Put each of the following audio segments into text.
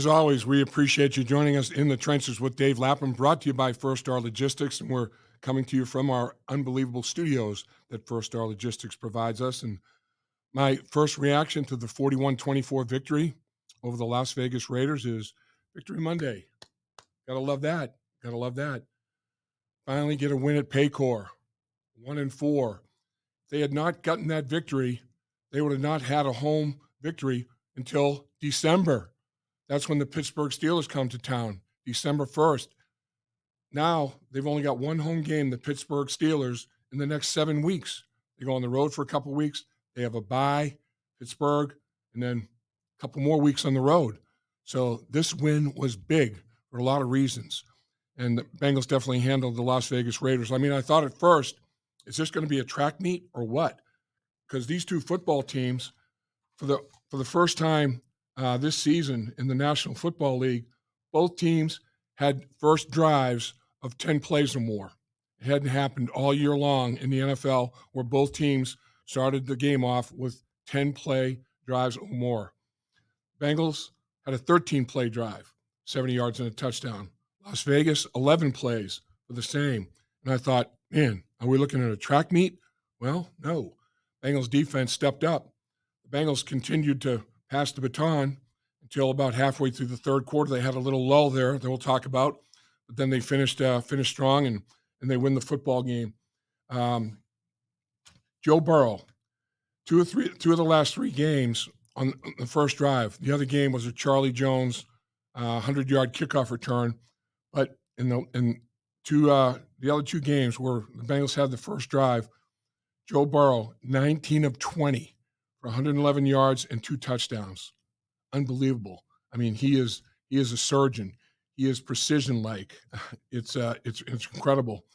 As always, we appreciate you joining us in the trenches with Dave Lapham, brought to you by First Star Logistics, and we're coming to you from our unbelievable studios that First Star Logistics provides us. And my first reaction to the 41-24 victory over the Las Vegas Raiders is Victory Monday. Gotta love that. Gotta love that. Finally get a win at Paycor, 1-4. If they had not gotten that victory, they would have not had a home victory until December. That's when the Pittsburgh Steelers come to town, December 1st. Now they've only got one home game, the Pittsburgh Steelers, in the next 7 weeks. They go on the road for a couple weeks. They have a bye, Pittsburgh, and then a couple more weeks on the road. So this win was big for a lot of reasons. And the Bengals definitely handled the Las Vegas Raiders. I mean, I thought at first, is this going to be a track meet or what? Because these two football teams, for the first time this season in the National Football League, both teams had first drives of 10 plays or more. It hadn't happened all year long in the NFL where both teams started the game off with 10-play drives or more. Bengals had a 13-play drive, 70 yards and a touchdown. Las Vegas, 11 plays for the same. And I thought, man, are we looking at a track meet? Well, no. Bengals defense stepped up. The Bengals continued to pass the baton until about halfway through the third quarter. They had a little lull there that we'll talk about, but then they finished strong and they win the football game. Joe Burrow, two of the last three games on the first drive. The other game was a Charlie Jones 100-yard kickoff return. But in the other two games where the Bengals had the first drive, Joe Burrow, 19 of 20 for 111 yards and 2 touchdowns. Unbelievable. I mean, he is a surgeon. He is precision-like. It's incredible.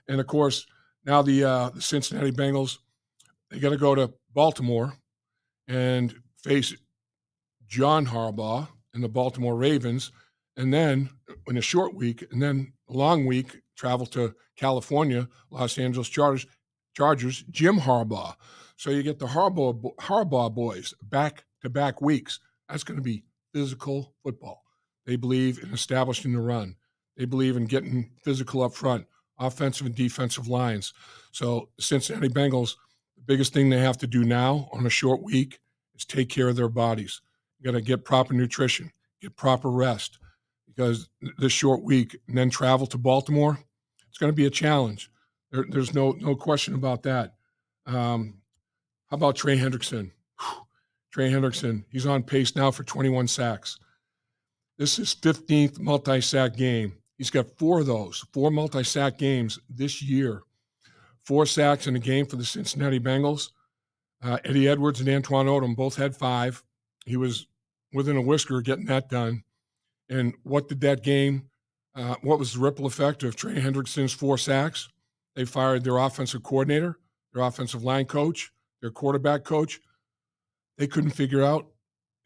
And of course, now the Cincinnati Bengals, they got to go to Baltimore and face John Harbaugh and the Baltimore Ravens. And then in a short week, and then a long week, travel to California, Los Angeles Chargers, Jim Harbaugh. So you get the Harbaugh boys back-to-back weeks. That's going to be physical football. They believe in establishing the run. They believe in getting physical up front, offensive and defensive lines. So the Cincinnati Bengals, the biggest thing they have to do now on a short week is take care of their bodies. You got to get proper nutrition, get proper rest. Because this short week and then travel to Baltimore, it's going to be a challenge. There's no question about that. How about Trey Hendrickson? Trey Hendrickson, he's on pace now for 21 sacks. This is his 15th multi-sack game. He's got 4 of those, 4 multi-sack games this year. 4 sacks in a game for the Cincinnati Bengals. Eddie Edwards and Antoine Odom both had 5. He was within a whisker getting that done. And what did that game, what was the ripple effect of Trey Hendrickson's 4 sacks? They fired their offensive coordinator, their offensive line coach, their quarterback coach. They couldn't figure out,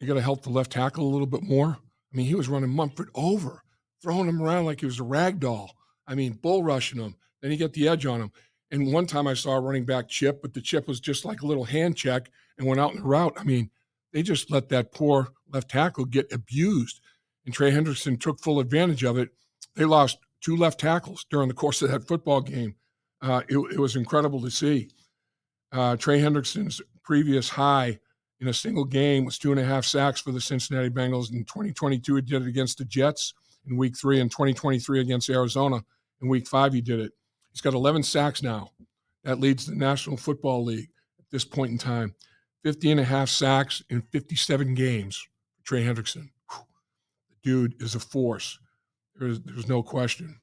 you got to help the left tackle a little bit more. I mean, he was running Mumford over, throwing him around like he was a rag doll. I mean, bull rushing him. Then he got the edge on him. And one time I saw a running back chip, but the chip was just like a little hand check and went out in the route. I mean, they just let that poor left tackle get abused. And Trey Hendrickson took full advantage of it. They lost 2 left tackles during the course of that football game. It was incredible to see. Trey Hendrickson's previous high in a single game was 2.5 sacks for the Cincinnati Bengals. In 2022, he did it against the Jets in Week 3, and 2023 against Arizona. In Week 5, he did it. He's got 11 sacks now. That leads the National Football League at this point in time. 50.5 sacks in 57 games for Trey Hendrickson. Dude is a force. There's no question.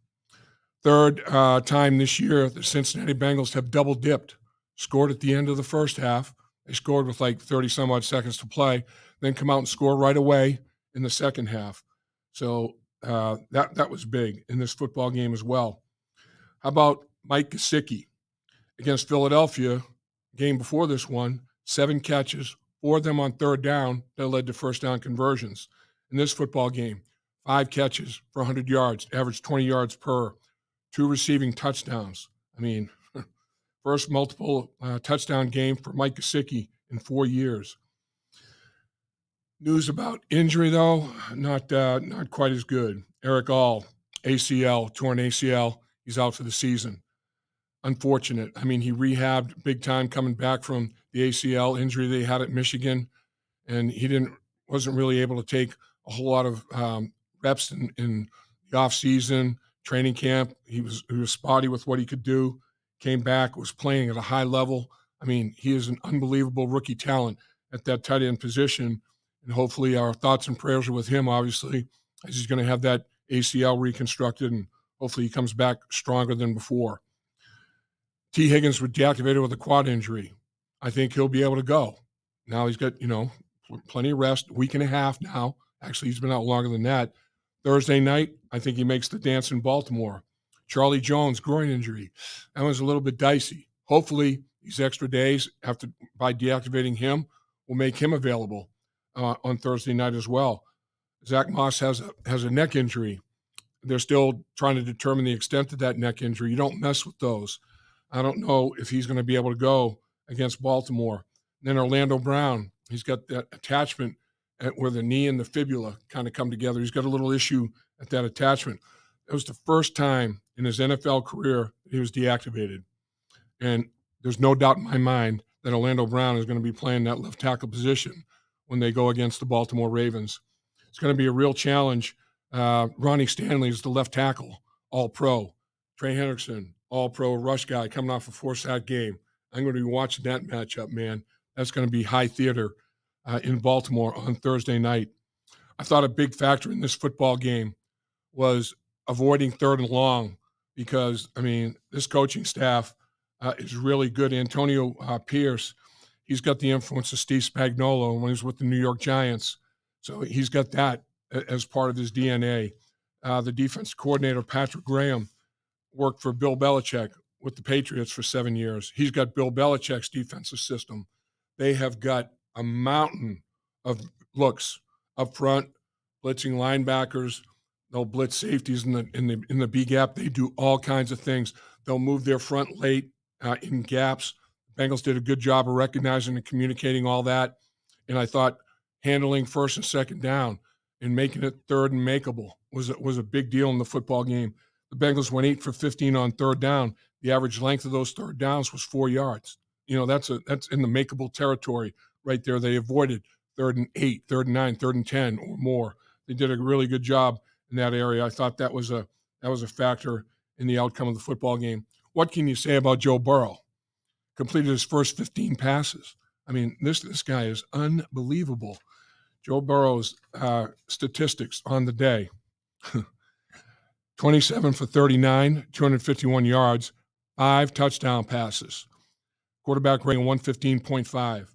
Third time this year, the Cincinnati Bengals have double dipped, scored at the end of the first half. They scored with like 30-some-odd seconds to play, then come out and score right away in the second half. So that was big in this football game as well. How about Mike Gesicki against Philadelphia, game before this one, 7 catches, 4 of them on third down that led to first down conversions. In this football game, 5 catches for 100 yards, averaged 20 yards per, 2 receiving touchdowns. I mean, first multiple touchdown game for Mike Gesicki in 4 years. News about injury, though, not quite as good. Eric All, ACL, torn ACL. He's out for the season. Unfortunate. I mean, he rehabbed big time coming back from the ACL injury they had at Michigan, and he wasn't really able to take a whole lot of reps in the offseason, training camp. He was spotty with what he could do. Came back, was playing at a high level. I mean, he is an unbelievable rookie talent at that tight end position, and hopefully our thoughts and prayers are with him, obviously, as he's going to have that ACL reconstructed, and hopefully he comes back stronger than before. T. Higgins was deactivated with a quad injury. I think he'll be able to go. Now he's got, plenty of rest, a week and a half now. Actually, he's been out longer than that. Thursday night, I think he makes the dance in Baltimore. Charlie Jones, groin injury. That was a little bit dicey. Hopefully, these extra days, by deactivating him, will make him available on Thursday night as well. Zach Moss has a neck injury. They're still trying to determine the extent of that neck injury. You don't mess with those. I don't know if he's going to be able to go against Baltimore. And then Orlando Brown, he's got that attachment where the knee and the fibula kind of come together. He's got a little issue at that attachment. It was the first time in his NFL career he was deactivated. And there's no doubt in my mind that Orlando Brown is going to be playing that left tackle position when they go against the Baltimore Ravens. It's going to be a real challenge. Ronnie Stanley is the left tackle, all-pro. Trey Hendrickson, all-pro rush guy coming off a 4-sack game. I'm going to be watching that matchup, man. That's going to be high theater in Baltimore on Thursday night. I thought a big factor in this football game was avoiding 3rd and long because, this coaching staff is really good. Antonio Pierce, he's got the influence of Steve Spagnuolo when he was with the New York Giants. So he's got that as part of his DNA. The defense coordinator, Patrick Graham, worked for Bill Belichick with the Patriots for 7 years. He's got Bill Belichick's defensive system. They have got a mountain of looks up front, blitzing linebackers. They'll blitz safeties in the B gap. They do all kinds of things. They'll move their front late in gaps. Bengals did a good job of recognizing and communicating all that. And I thought handling 1st and 2nd down and making it 3rd and makeable was a big deal in the football game. The Bengals went 8 for 15 on 3rd down. The average length of those 3rd downs was 4 yards. That's in the makeable territory right there. They avoided 3rd and 8, 3rd and 9, 3rd and 10 or more. They did a really good job in that area. I thought that was a factor in the outcome of the football game. What can you say about Joe Burrow? Completed his first 15 passes. This guy is unbelievable. Joe Burrow's statistics on the day. 27 for 39, 251 yards, 5 touchdown passes. Quarterback rating 115.5.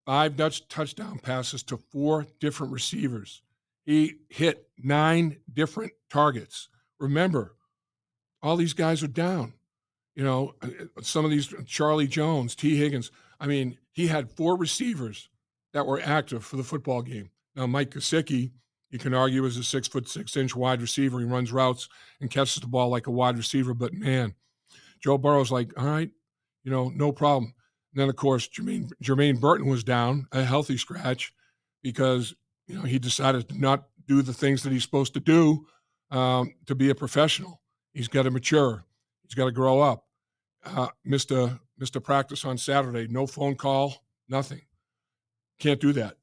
5 touchdown passes to 4 different receivers. He hit 9 different targets. Remember, all these guys are down. Some of these, Charlie Jones, T. Higgins. He had 4 receivers that were active for the football game. Now, Mike Gesicki, you can argue, is a 6'6" wide receiver. He runs routes and catches the ball like a wide receiver. But, man, Joe Burrow's like, all right, no problem. And then, of course, Jermaine Burton was down, a healthy scratch, because, he decided to not do the things that he's supposed to do to be a professional. He's got to mature. He's got to grow up. Missed a practice on Saturday. No phone call, nothing. Can't do that.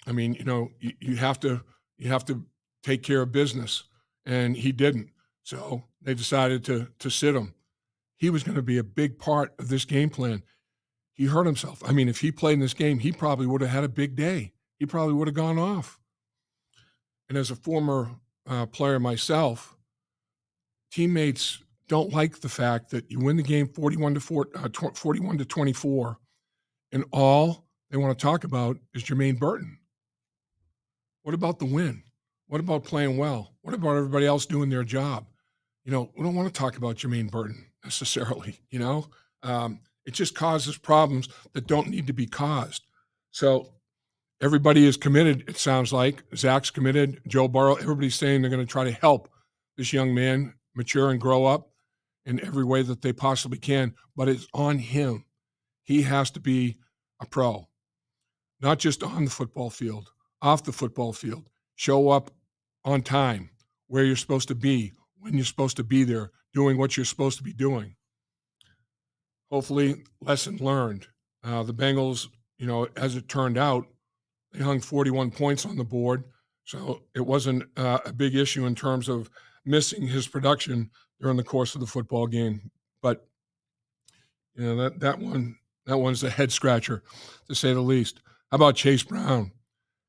You have to take care of business, and he didn't. So they decided to sit him. He was going to be a big part of this game plan. He hurt himself. If he played in this game, he probably would have had a big day. He probably would have gone off. And as a former player myself, teammates don't like the fact that you win the game 41 to 24, and all they want to talk about is Jermaine Burton. What about the win? What about playing well? What about everybody else doing their job? We don't want to talk about Jermaine Burton necessarily. It just causes problems that don't need to be caused. So everybody is committed, it sounds like. Zach's committed, Joe Burrow, everybody's saying they're going to try to help this young man mature and grow up in every way that they possibly can, but it's on him. He has to be a pro, not just on the football field, off the football field. Show up on time, where you're supposed to be, when you're supposed to be there, doing what you're supposed to be doing. Hopefully, lesson learned. The Bengals, as it turned out, they hung 41 points on the board, so it wasn't a big issue in terms of missing his production during the course of the football game. But that one's a head scratcher, to say the least. How about Chase Brown?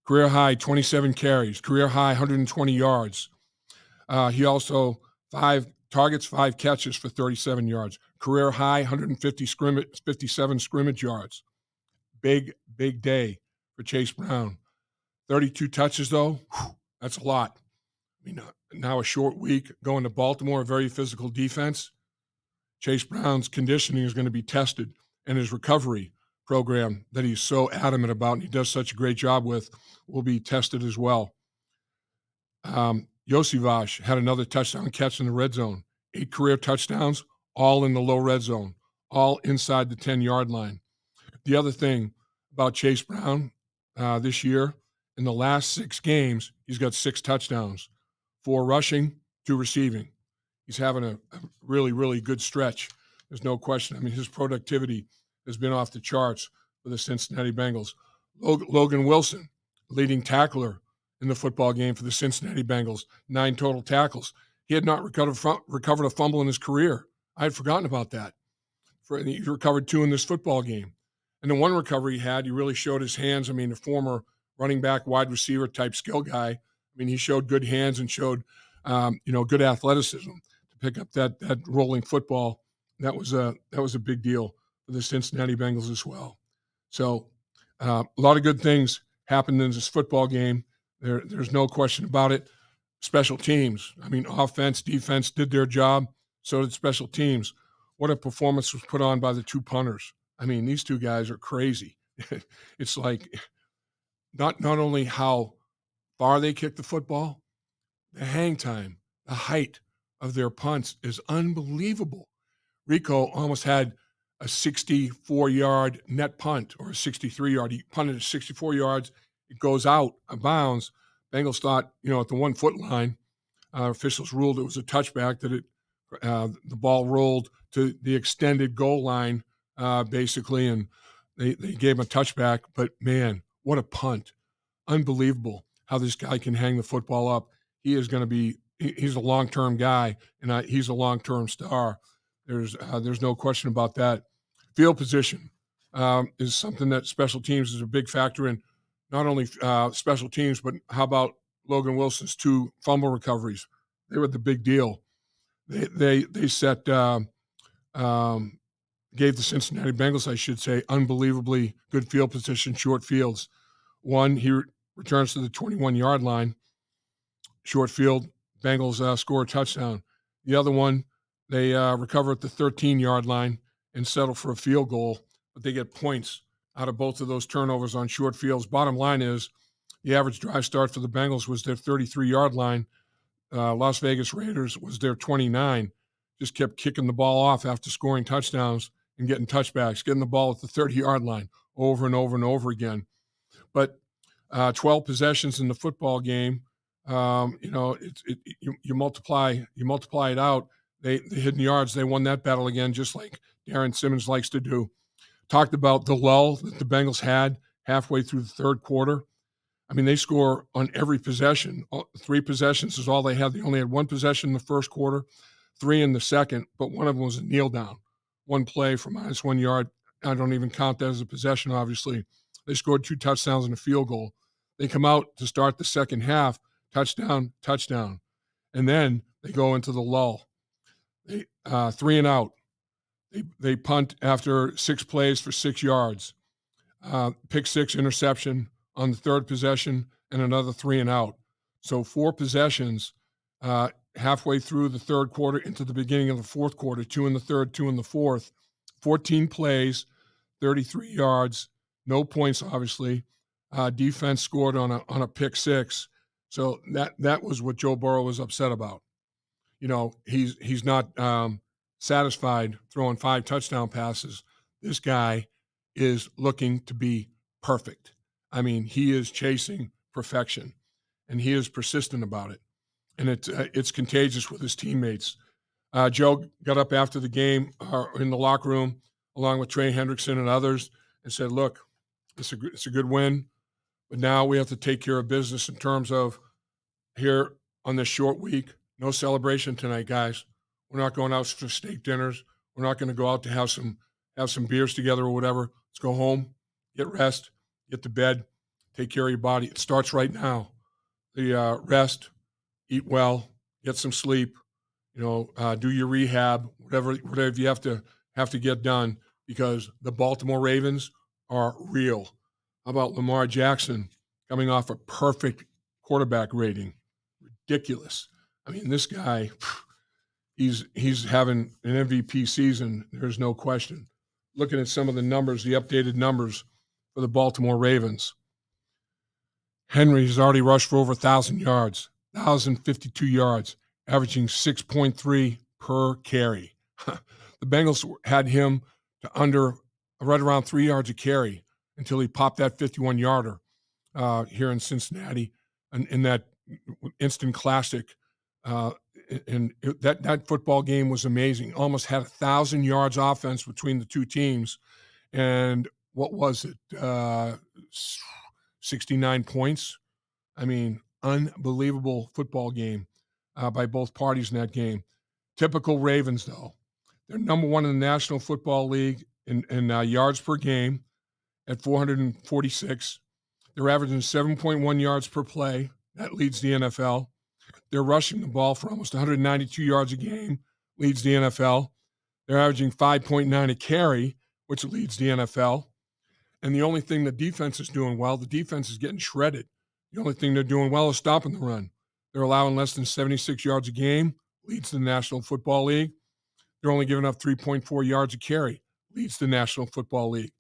Career high 27 carries, career high 120 yards. He also 5 targets, 5 catches for 37 yards. Career high 57 scrimmage yards. Big day for Chase Brown. 32 touches, though, that's a lot. I mean, now a short week going to Baltimore, a very physical defense. Chase Brown's conditioning is going to be tested, and his recovery program that he's so adamant about and he does such a great job with will be tested as well. Yosivas had another touchdown catch in the red zone. 8 career touchdowns, all in the low red zone, all inside the 10-yard line. The other thing about Chase Brown this year, in the last 6 games, he's got 6 touchdowns, 4 rushing, 2 receiving. He's having a really, really good stretch. There's no question. I mean, his productivity has been off the charts for the Cincinnati Bengals. Logan Wilson, leading tackler in the football game for the Cincinnati Bengals, 9 total tackles. He had not recovered a fumble in his career. I had forgotten about that. He recovered 2 in this football game. And the one recovery he had, he really showed his hands. I mean, a former running back, wide receiver type skill guy. I mean, he showed good hands and showed, good athleticism to pick up that rolling football. That was a big deal for the Cincinnati Bengals as well. So a lot of good things happened in this football game. There's no question about it. Special teams. I mean, offense, defense did their job. So did special teams. What a performance was put on by the 2 punters. I mean, these 2 guys are crazy. It's like not only how far they kick the football, the hang time, the height of their punts is unbelievable. Rico almost had a 64-yard net punt, or a 63-yard. He punted at 64 yards. It goes out of bounds. Bengals thought, at the 1-foot line, officials ruled it was a touchback, that the ball rolled to the extended goal line, basically, and they gave him a touchback. But, man, what a punt. Unbelievable how this guy can hang the football up. He is going to be – he's a long-term guy, and he's a long-term star. There's no question about that. Field position is something that special teams is a big factor in. Not only special teams, but how about Logan Wilson's 2 fumble recoveries? They were the big deal. They set gave the Cincinnati Bengals, I should say, unbelievably good field position, short fields. One, he returns to the 21-yard line, short field. Bengals score a touchdown. The other one, they recover at the 13-yard line and settle for a field goal, but they get points out of both of those turnovers on short fields. Bottom line is the average drive start for the Bengals was their 33-yard line. Las Vegas Raiders was their 29. Just kept kicking the ball off after scoring touchdowns and getting touchbacks, getting the ball at the 30-yard line over and over and over again. But 12 possessions in the football game, you multiply it out. The hidden yards, they won that battle again, just like Darren Simmons likes to do. Talked about the lull that the Bengals had halfway through the third quarter. I mean, they score on every possession. 3 possessions is all they had. They only had 1 possession in the first quarter, 3 in the second, but one of them was a kneel down. 1 play for -1 yard. I don't even count that as a possession, obviously. They scored 2 touchdowns and a field goal. They come out to start the second half, touchdown, touchdown. And then they go into the lull. They 3 and out. They punt after 6 plays for 6 yards. Pick 6 interception on the third possession and another 3 and out. So 4 possessions halfway through the third quarter into the beginning of the fourth quarter, 2 in the third, 2 in the fourth, 14 plays, 33 yards, no points, obviously. Defense scored on a pick 6. So that was what Joe Burrow was upset about. He's not satisfied throwing 5 touchdown passes. This guy is looking to be perfect. I mean, he is chasing perfection, and he is persistent about it. And it's contagious with his teammates. Joe got up after the game in the locker room, along with Trey Hendrickson and others, and said, look, it's a good win, but now we have to take care of business in terms of here on this short week, no celebration tonight, guys. We're not going out for steak dinners. We're not going to go out to have some beers together or whatever. Let's go home, get rest, get to bed, take care of your body. It starts right now. The rest, eat well, get some sleep, do your rehab, whatever you have to get done, because the Baltimore Ravens are real. How about Lamar Jackson coming off a perfect quarterback rating? Ridiculous. I mean, this guy, he's having an MVP season. There's no question. Looking at some of the numbers, the updated numbers for the Baltimore Ravens. Henry has already rushed for over 1,000 yards, 1,052 yards, averaging 6.3 per carry. The Bengals had him to under right around 3 yards a carry until he popped that 51-yarder here in Cincinnati, and in that instant classic. That football game was amazing. Almost had 1,000 yards offense between the two teams, and what was it? 69 points. I mean, unbelievable football game by both parties in that game. Typical Ravens, though. They're number one in the National Football League in yards per game at 446. They're averaging 7.1 yards per play. That leads the NFL. They're rushing the ball for almost 192 yards a game, leads the NFL. They're averaging 5.9 a carry, which leads the NFL. And the only thing the defense is doing well, the defense is getting shredded. The only thing they're doing well is stopping the run. They're allowing less than 76 yards a game, leads the National Football League. They're only giving up 3.4 yards a carry, leads the National Football League.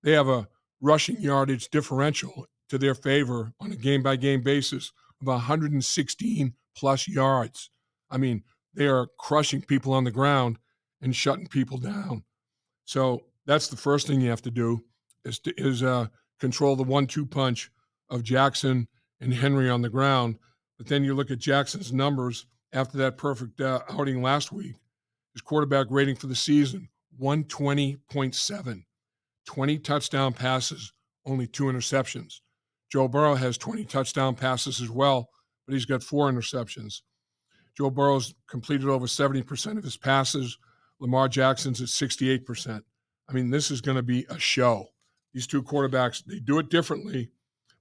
They have a rushing yardage differential to their favor on a game-by-game basis of 116-plus yards. I mean, they are crushing people on the ground and shutting people down. So that's the first thing you have to do is control the 1-2 punch of Jackson and Henry on the ground. But then you look at Jackson's numbers after that perfect outing last week. His quarterback rating for the season, 120.7. 20 touchdown passes, only 2 interceptions. Joe Burrow has 20 touchdown passes as well, but he's got 4 interceptions. Joe Burrow's completed over 70% of his passes. Lamar Jackson's at 68%. I mean, this is going to be a show. These two quarterbacks, they do it differently,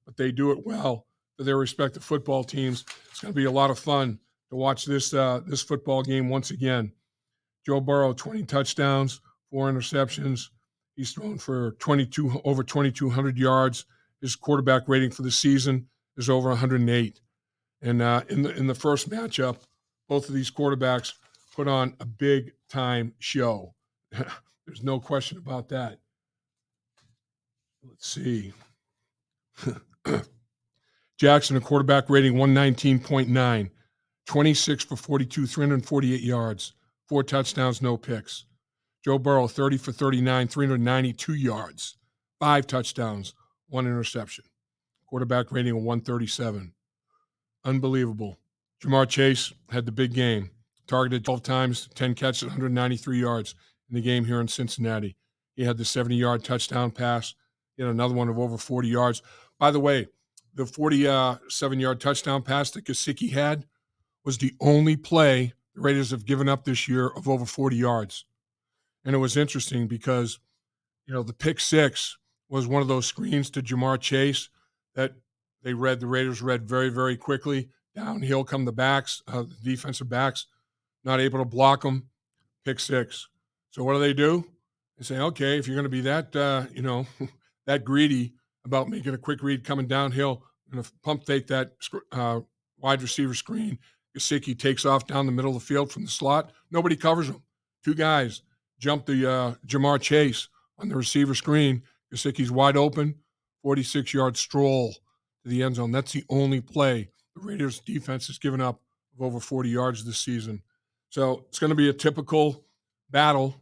but they do it well for their respective football teams. It's going to be a lot of fun to watch this football game once again. Joe Burrow, 20 touchdowns, 4 interceptions. He's thrown for over 2,200 yards. His quarterback rating for the season is over 108. And in the first matchup, both of these quarterbacks put on a big-time show. There's no question about that. Let's see. Jackson, a quarterback rating 119.9, 26 for 42, 348 yards, 4 touchdowns, no picks. Joe Burrow, 30 for 39, 392 yards, 5 touchdowns, 1 interception. Quarterback rating of 137. Unbelievable. Ja'Marr Chase had the big game. Targeted 12 times, 10 catches, 193 yards in the game here in Cincinnati. He had the 70-yard touchdown pass. He had another one of over 40 yards. By the way, the 47-yard touchdown pass that Gesicki had was the only play the Raiders have given up this year of over 40 yards. And it was interesting because, the pick six was one of those screens to Ja'Marr Chase that the Raiders read very, very quickly. Downhill come the backs, the defensive backs, not able to block them. Pick six. So what do? They say, okay, if you're going to be that, that greedy about making a quick read coming downhill, I'm going to pump fake that wide receiver screen. Gesicki takes off down the middle of the field from the slot. Nobody covers him. 2 guys jump the Ja'Marr Chase on the receiver screen. Gesicki's wide open, 46-yard stroll to the end zone. That's the only play the Raiders' defense has given up of over 40 yards this season. So it's going to be a typical battle.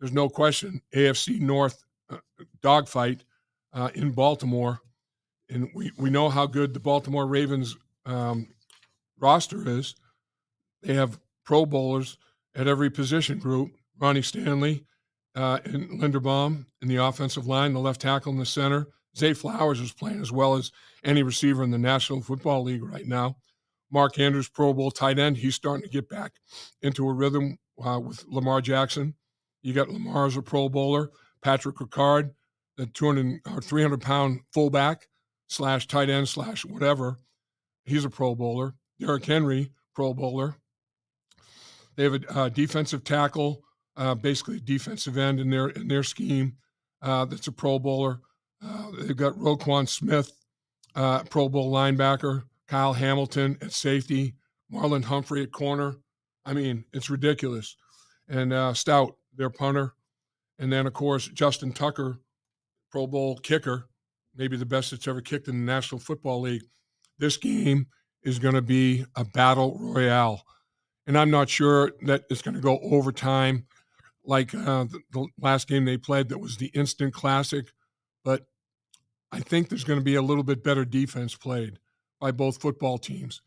There's no question. AFC North dogfight in Baltimore. And we know how good the Baltimore Ravens roster is. They have Pro Bowlers at every position group. Ronnie Stanley and Linderbaum in the offensive line, the left tackle in the center. Zay Flowers is playing as well as any receiver in the National Football League right now. Mark Andrews, Pro Bowl tight end. He's starting to get back into a rhythm with Lamar Jackson. You got Lamar as a Pro Bowler. Patrick Ricard, the 300-pound fullback / tight end / whatever. He's a Pro Bowler. Derrick Henry, Pro Bowler. They have a defensive tackle, basically defensive end in their scheme. That's a Pro Bowler. They've got Roquan Smith, Pro Bowl linebacker. Kyle Hamilton at safety. Marlon Humphrey at corner. I mean, it's ridiculous. And Stout, their punter. And then, of course, Justin Tucker, Pro Bowl kicker, maybe the best that's ever kicked in the National Football League. This game is going to be a battle royale. And I'm not sure that it's going to go overtime like the last game they played that was the instant classic. But I think there's going to be a little bit better defense played by both football teams.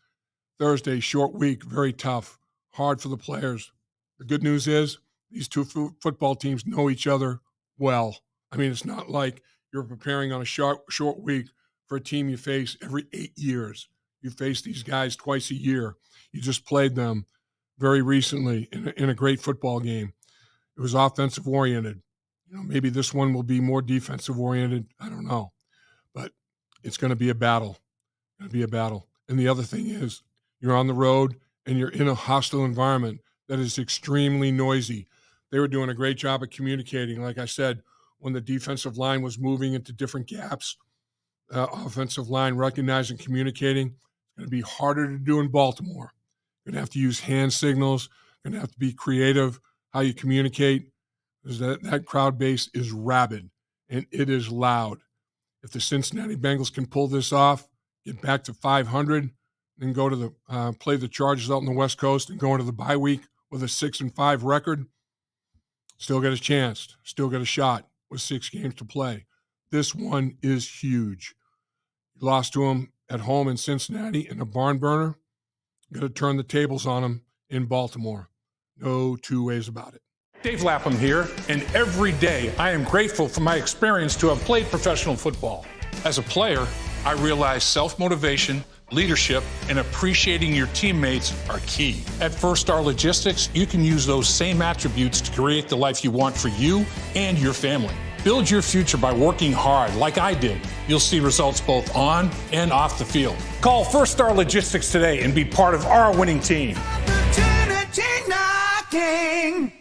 Thursday, short week, very tough, hard for the players. The good news is these two football teams know each other well. I mean, it's not like you're preparing on a short week for a team you face every 8 years. You face these guys twice a year. You just played them very recently in a great football game. It was offensive oriented. Maybe this one will be more defensive oriented. I don't know, but it's going to be a battle. Going to be a battle. And the other thing is, you're on the road and you're in a hostile environment that is extremely noisy. They were doing a great job of communicating. Like I said, when the defensive line was moving into different gaps, offensive line recognizing, communicating. It's going to be harder to do in Baltimore. You're going to have to use hand signals. You're going to have to be creative how you communicate, because that crowd base is rabid and it is loud. If the Cincinnati Bengals can pull this off, get back to 500, then go to the play the Chargers out on the West Coast and go into the bye week with a 6-5 record, still got a chance, still got a shot with 6 games to play. This one is huge. You lost to them at home in Cincinnati in a barn burner. You got to turn the tables on them in Baltimore. No two ways about it. Dave Lapham here, and every day I am grateful for my experience to have played professional football. As a player, I realized self-motivation, leadership, and appreciating your teammates are key. At First Star Logistics, you can use those same attributes to create the life you want for you and your family. Build your future by working hard like I did. You'll see results both on and off the field. Call First Star Logistics today and be part of our winning team. Opportunity knocking.